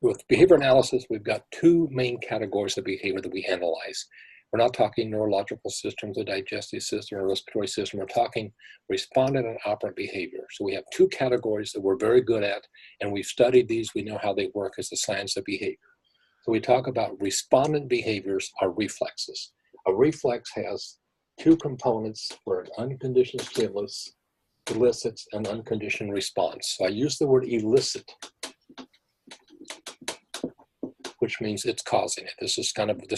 with behavior analysis, we've got two main categories of behavior that we analyze. We're not talking neurological systems, the digestive system, or respiratory system. We're talking respondent and operant behavior. So we have two categories that we're very good at, and we've studied these. We know how they work as the science of behavior. So we talk about respondent behaviors are reflexes. A reflex has two components where an unconditioned stimulus elicits an unconditioned response. So I use the word elicit, which means it's causing it. This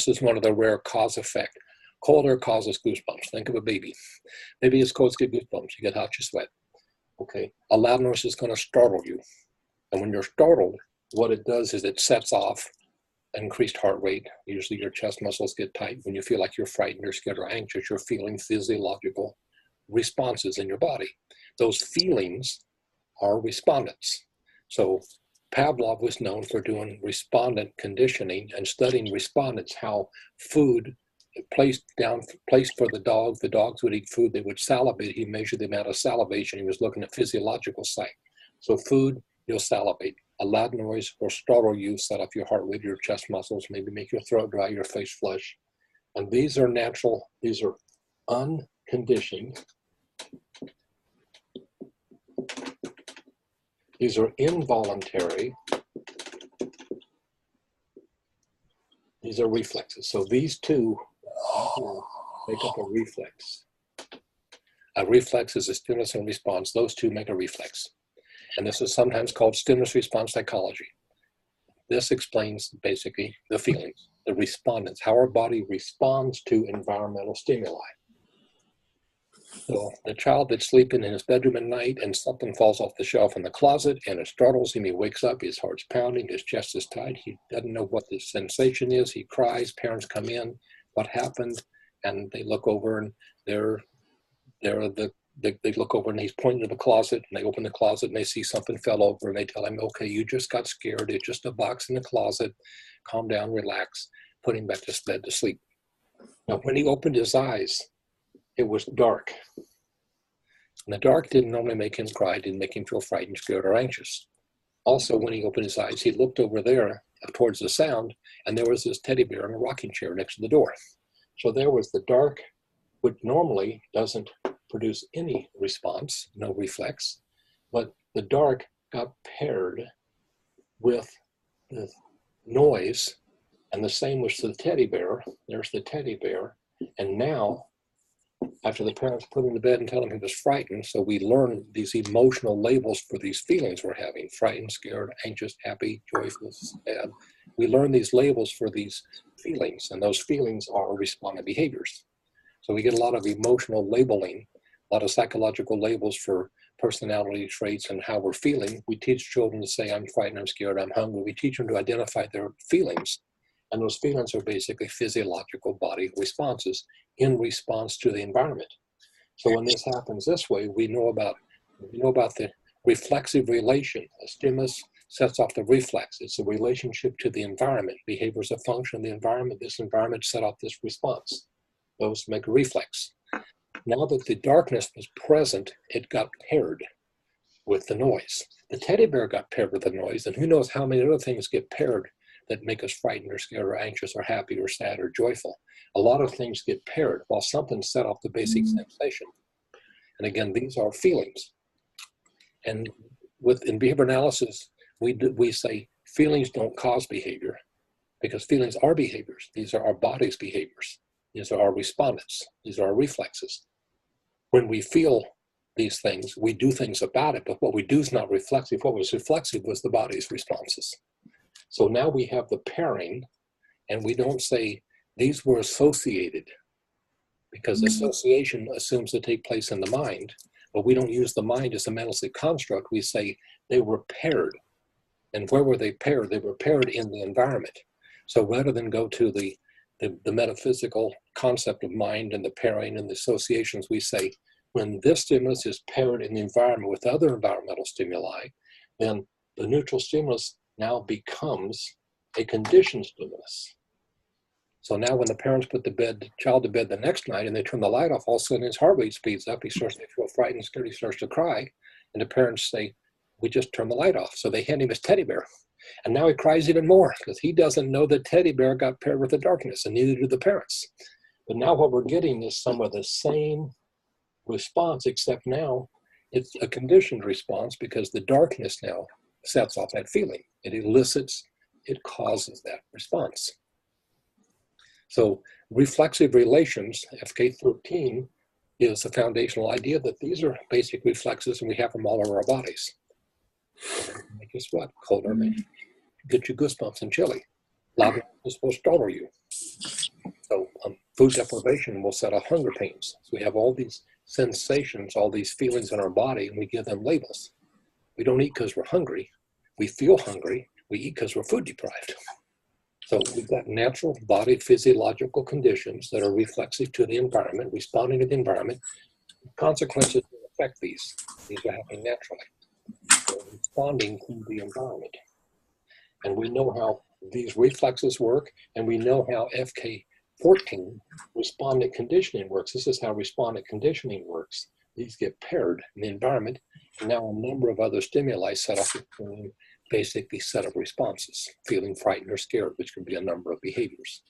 is one of the rare cause effect. Cold air causes goosebumps. Think of a baby. Baby is cold, get goosebumps. You get hot, you sweat. Okay. A loud noise is going to startle you. And when you're startled, what it does is it sets off increased heart rate. Usually your chest muscles get tight. When you feel like you're frightened or scared or anxious, you're feeling physiological responses in your body. Those feelings are respondents. So Pavlov was known for doing respondent conditioning and studying respondents, how food placed for the dogs would eat food, they would salivate. He measured the amount of salivation. He was looking at physiological site. So food, you'll salivate. A loud noise will startle you, set off your heart rate, your chest muscles, maybe make your throat dry, your face flush. And these are natural, these are unconditioned. These are involuntary. These are reflexes. So these two make up a reflex. A reflex is a stimulus and response. Those two make a reflex. And this is sometimes called stimulus response psychology. This explains basically the feelings, the respondents, how our body responds to environmental stimuli. So the child that's sleeping in his bedroom at night and something falls off the shelf in the closet and it startles him, he wakes up, his heart's pounding, his chest is tight, he doesn't know what the sensation is, he cries, parents come in, what happened? And they look over and they look over and he's pointing to the closet, and they open the closet and they see something fell over, and they tell him, okay, you just got scared, it's just a box in the closet, calm down, relax, put him back to bed to sleep. Now when he opened his eyes, it was dark. And the dark didn't normally make him cry, didn't make him feel frightened, scared, or anxious. Also, when he opened his eyes, he looked over there towards the sound, and there was this teddy bear in a rocking chair next to the door. So there was the dark, which normally doesn't produce any response, no reflex, but the dark got paired with the noise, and the same was the teddy bear. There's the teddy bear, and now, after the parents put him to bed and tell him he was frightened, so we learn these emotional labels for these feelings we're having, frightened, scared, anxious, happy, joyful, sad. We learn these labels for these feelings, and those feelings are respondent behaviors. So we get a lot of emotional labeling, a lot of psychological labels for personality traits and how we're feeling. We teach children to say, I'm frightened, I'm scared, I'm hungry. We teach them to identify their feelings. And those feelings are basically physiological body responses in response to the environment. So when this happens this way, we know about the reflexive relation. A stimulus sets off the reflex. It's a relationship to the environment. Behavior is a function of the environment. This environment set off this response. Those make a reflex. Now that the darkness was present, it got paired with the noise. The teddy bear got paired with the noise, and who knows how many other things get paired that make us frightened or scared or anxious or happy or sad or joyful. A lot of things get paired while something set off the basic sensation. And again, these are feelings. And in behavior analysis, we say feelings don't cause behavior, because feelings are behaviors. These are our body's behaviors. These are our respondents. These are our reflexes. When we feel these things, we do things about it, but what we do is not reflexive. What was reflexive was the body's responses. So now we have the pairing, and we don't say these were associated, because association assumes to take place in the mind, but we don't use the mind as a mental construct. We say they were paired. And where were they paired? They were paired in the environment. So rather than go to the metaphysical concept of mind and the pairing and the associations, we say when this stimulus is paired in the environment with other environmental stimuli, then the neutral stimulus now becomes a conditioned stimulus. So now when the parents put the child to bed the next night and they turn the light off, all of a sudden his heart rate speeds up, he starts to feel frightened, scared, he starts to cry, and the parents say, we just turned the light off. So they hand him his teddy bear. And now he cries even more because he doesn't know that teddy bear got paired with the darkness, and neither do the parents. But now what we're getting is some of the same response, except now it's a conditioned response because the darkness now sets off that feeling. It elicits, it causes that response. So reflexive relations, FK13, is the foundational idea that these are basic reflexes and we have them all over our bodies. Make you sweat, cold air may get you goosebumps and chilly. Loud noise will startle you. So food deprivation will set off hunger pains. So we have all these sensations, all these feelings in our body, and we give them labels. We don't eat because we're hungry. We feel hungry. We eat because we're food deprived. So we've got natural body physiological conditions that are reflexive to the environment, responding to the environment. Consequences will affect these. These are happening naturally. So responding to the environment. And we know how these reflexes work, and we know how FK14, respondent conditioning, works. This is how respondent conditioning works. These get paired in the environment, and now a number of other stimuli set off basically set of responses, feeling frightened or scared, which can be a number of behaviors.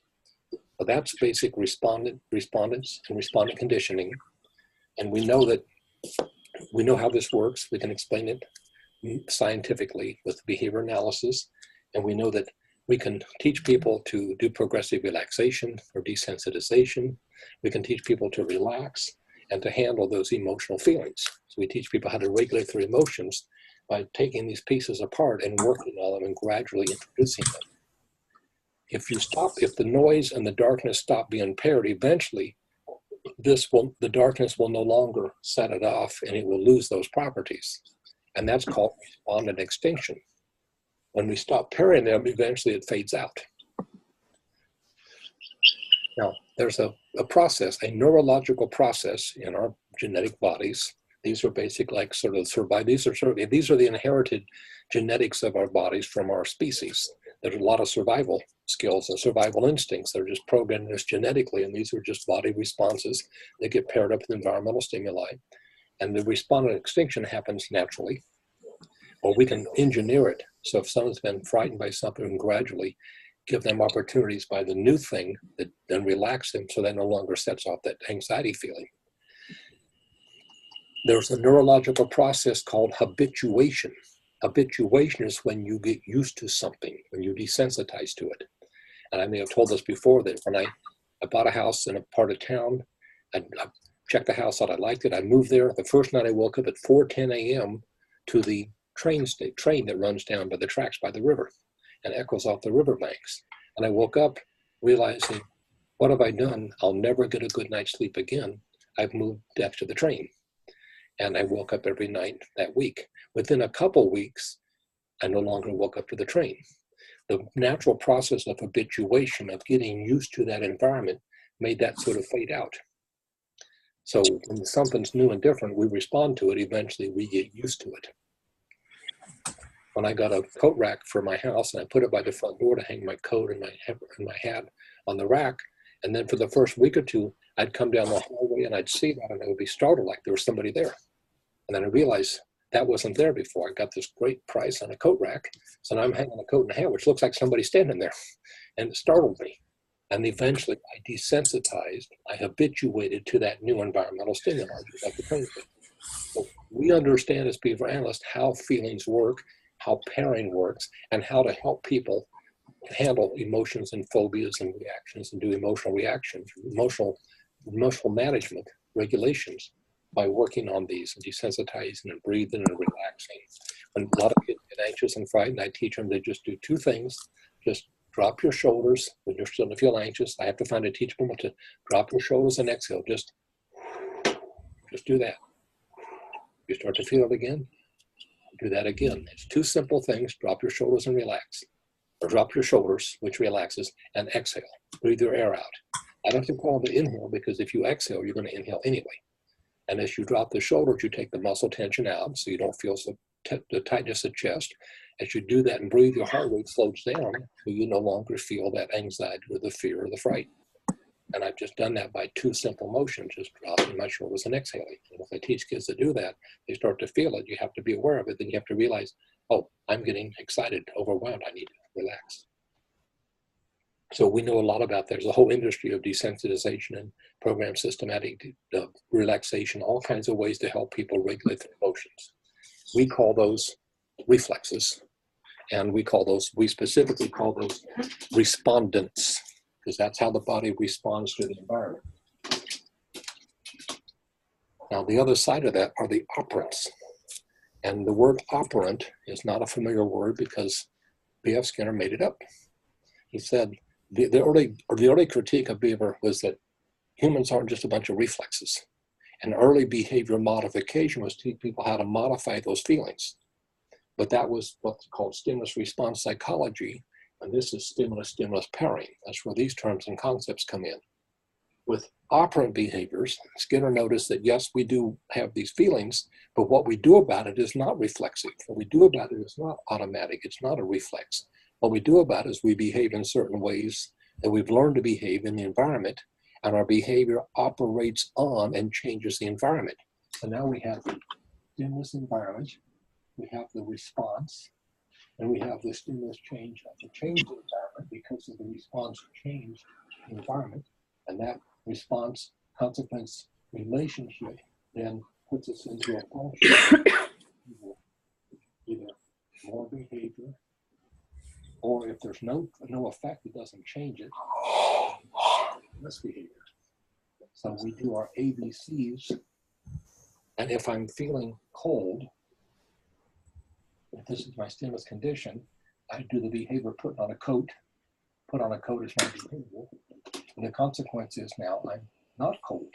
So that's basic respondents and respondent conditioning. And we know how this works. We can explain it scientifically with behavior analysis. And we know that we can teach people to do progressive relaxation or desensitization. We can teach people to relax and to handle those emotional feelings. So we teach people how to regulate their emotions by taking these pieces apart and working on them and gradually introducing them. If the noise and the darkness stop being paired, eventually the darkness will no longer set it off and it will lose those properties. And that's called respondent extinction. When we stop pairing them, eventually it fades out. Now, there's a process, a neurological process in our genetic bodies. These are basic, like sort of survive. These are the inherited genetics of our bodies from our species. There's a lot of survival skills and survival instincts that are just programmed in us genetically, and these are just body responses that get paired up with environmental stimuli. And the respondent extinction happens naturally, or we can engineer it. So if someone's been frightened by something, and gradually give them opportunities by the new thing that then relax them so that no longer sets off that anxiety feeling. There's a neurological process called habituation. Habituation is when you get used to something, when you desensitize to it. And I may have told this before that when I bought a house in a part of town, I checked the house out, I liked it, I moved there. The first night I woke up at 4:10 a.m. to the train that runs down by the tracks by the river and echoes off the riverbanks. And I woke up realizing, what have I done? I'll never get a good night's sleep again. I've moved next to the train. And I woke up every night that week. Within a couple weeks, I no longer woke up to the train. The natural process of habituation, of getting used to that environment, made that sort of fade out. So when something's new and different, we respond to it. Eventually, we get used to it. When I got a coat rack for my house and I put it by the front door to hang my coat and my hat on the rack, and then for the first week or two, I'd come down the hallway and I'd see that and I would be startled like there was somebody there. And then I realized that wasn't there before. I got this great price on a coat rack. So now I'm hanging a coat and a hat, which looks like somebody's standing there. And it startled me. And eventually I desensitized, I habituated to that new environmental stimuli, like the train thing. So we understand as behavior analysts how feelings work, how pairing works, and how to help people handle emotions and phobias and reactions and do emotional reactions, emotional management, regulations, by working on these and desensitizing and breathing and relaxing. When a lot of kids get anxious and frightened, I teach them to just do two things. Just drop your shoulders when you're starting to feel anxious. I have to find a teachable to drop your shoulders and exhale. Just do that. You start to feel it again, do that again. It's two simple things. Drop your shoulders and relax. Or drop your shoulders, which relaxes, and exhale. Breathe your air out. I don't have to call it inhale because if you exhale, you're going to inhale anyway. And as you drop the shoulders, you take the muscle tension out so you don't feel the tightness of chest. As you do that and breathe, your heart rate slows down so you no longer feel that anxiety or the fear or the fright. And I've just done that by two simple motions, just dropping my shoulders and exhaling. And if I teach kids to do that, they start to feel it. You have to be aware of it. Then you have to realize Oh, I'm getting excited, overwhelmed, I need to relax. So we know a lot about, there's a whole industry of desensitization and program systematic relaxation, all kinds of ways to help people regulate their emotions. We call those reflexes, and we specifically call those respondents, because that's how the body responds to the environment. Now, the other side of that are the operants. And the word operant is not a familiar word because B.F. Skinner made it up. He said, the early critique of Beaver was that humans aren't just a bunch of reflexes. And early behavior modification was to teach people how to modify those feelings. But that was what's called stimulus response psychology. And this is stimulus-stimulus pairing. That's where these terms and concepts come in. With operant behaviors, Skinner noticed that yes, we do have these feelings, but what we do about it is not reflexive. What we do about it is not automatic. It's not a reflex. What we do about it is we behave in certain ways that we've learned to behave in the environment, and our behavior operates on and changes the environment. So now we have the stimulus environment, we have the response, and we have the stimulus change to change the environment because of the response change the environment, and that response consequence relationship then puts us into a function either more behavior, or if there's no effect, it doesn't change it, less behavior. So we do our ABCs, and if I'm feeling cold, if this is my stimulus condition, I do the behavior put on a coat. Put on a coat is my behavior. And the consequence is now I'm not cold.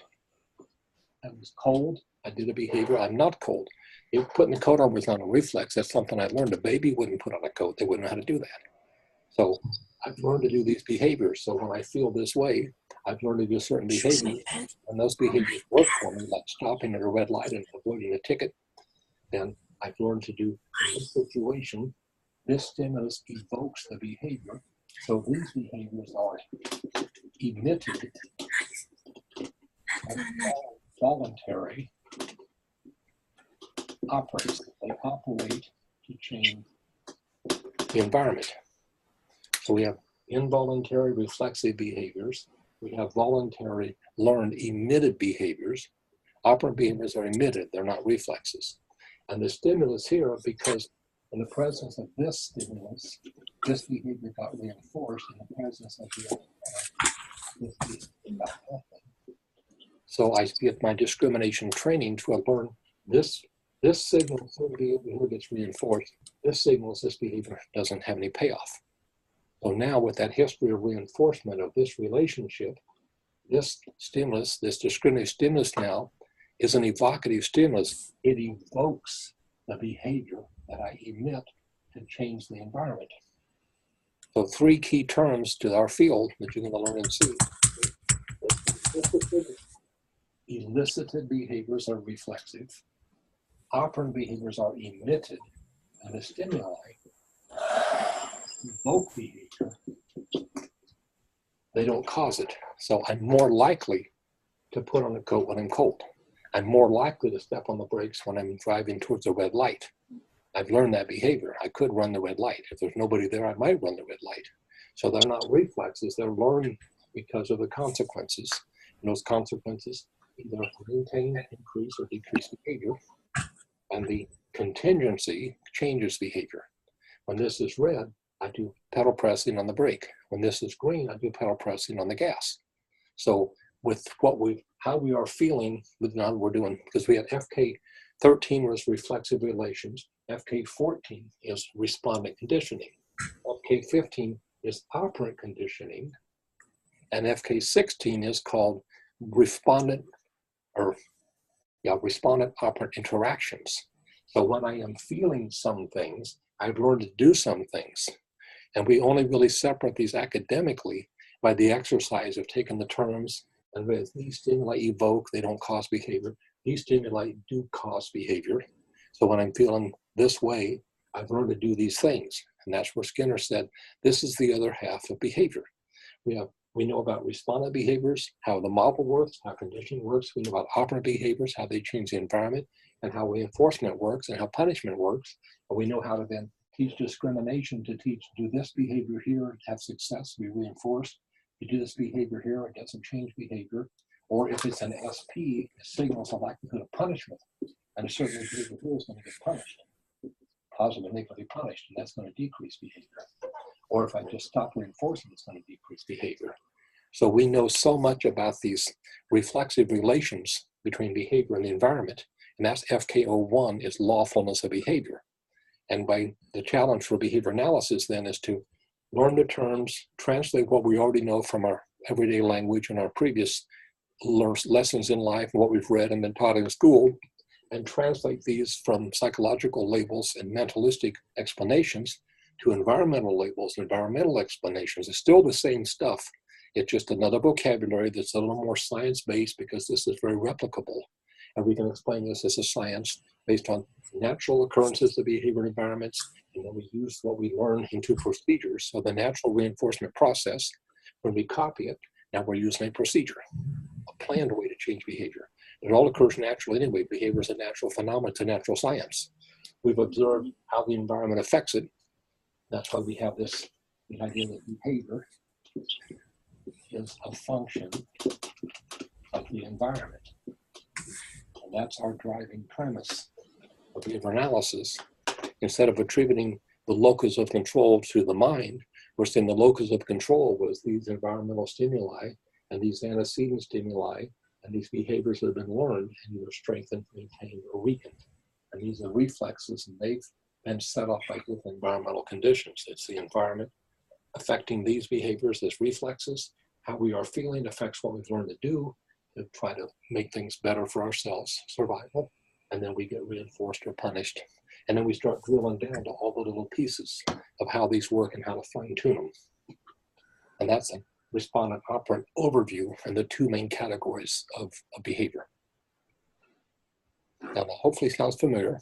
I was cold, I did a behavior, I'm not cold. If putting the coat on was not a reflex, that's something I learned. A baby wouldn't put on a coat, they wouldn't know how to do that. So I've learned to do these behaviors. So when I feel this way, I've learned to do certain behaviors, and those behaviors work for me, like stopping at a red light and avoiding a ticket. Then I've learned to do in this situation, this stimulus evokes the behavior. So these behaviors are emitted as voluntary operates. They operate to change the environment. So we have involuntary reflexive behaviors. We have voluntary learned emitted behaviors. Operant behaviors are emitted, they're not reflexes. And the stimulus here, because in the presence of this stimulus, this behavior got reinforced in the presence of the other this behavior got nothing. So I get my discrimination training to learn this signal, this behavior gets reinforced. This signals this behavior doesn't have any payoff. So now with that history of reinforcement of this relationship, this stimulus, this discriminative stimulus now is an evocative stimulus. It evokes the behavior that I emit to change the environment. So 3 key terms to our field that you're going to learn and see. Elicited behaviors are reflexive. Operant behaviors are emitted, and the stimuli evoke behavior. They don't cause it. So I'm more likely to put on a coat when I'm cold. I'm more likely to step on the brakes when I'm driving towards a red light. I've learned that behavior. I could run the red light. If there's nobody there, I might run the red light. So they're not reflexes, they're learned because of the consequences. And those consequences either maintain, increase, or decrease behavior. And the contingency changes behavior. When this is red, I do pedal pressing on the brake. When this is green, I do pedal pressing on the gas. So with how we are feeling with what we're doing, because we had FK13 was reflexive relations, FK14 is respondent conditioning, FK15 is operant conditioning, and FK16 is called respondent operant interactions. So when I am feeling some things, I've learned to do some things. And we only really separate these academically by the exercise of taking the terms, and with these stimuli evoke, they don't cause behavior. These stimuli do cause behavior. So when I'm feeling this way, I've learned to do these things. And that's where Skinner said, this is the other half of behavior. We have We know about respondent behaviors, how the model works, how conditioning works. We know about operant behaviors, how they change the environment, and how reinforcement works, and how punishment works. And we know how to then teach discrimination, to teach, do this behavior here, have success, be reinforced. You do this behavior here, it doesn't change behavior. Or if it's an SP, it signals a likelihood of punishment. And a certain behavior here is going to get punished. Positive and negatively punished, and that's going to decrease behavior. Or if I just stop reinforcing, it's going to decrease behavior. So we know so much about these reflexive relations between behavior and the environment, and that's FKO1 is lawfulness of behavior. And by the challenge for behavior analysis then is to learn the terms, translate what we already know from our everyday language and our previous lessons in life, what we've read and been taught in school, and translate these from psychological labels and mentalistic explanations to environmental labels and environmental explanations. It's still the same stuff. It's just another vocabulary that's a little more science-based because this is very replicable. And we can explain this as a science based on natural occurrences of behavior environments, and then we use what we learn into procedures. So the natural reinforcement process, when we copy it, now we're using a procedure, a planned way to change behavior. It all occurs naturally anyway. Behavior is a natural phenomenon to natural science. We've observed how the environment affects it. That's why we have this the idea that behavior is a function of the environment. And that's our driving premise of behavior analysis. Instead of attributing the locus of control to the mind, we're saying the locus of control was these environmental stimuli and these antecedent stimuli and these behaviors that have been learned and either strengthened, maintained, or weakened. And these are reflexes, and they've been set off by different environmental conditions. It's the environment affecting these behaviors as reflexes. How we are feeling affects what we've learned to do to try to make things better for ourselves, survival. And then we get reinforced or punished. And then we start drilling down to all the little pieces of how these work and how to fine tune them. And that's a respondent operant overview and the two main categories of behavior. Now that hopefully sounds familiar.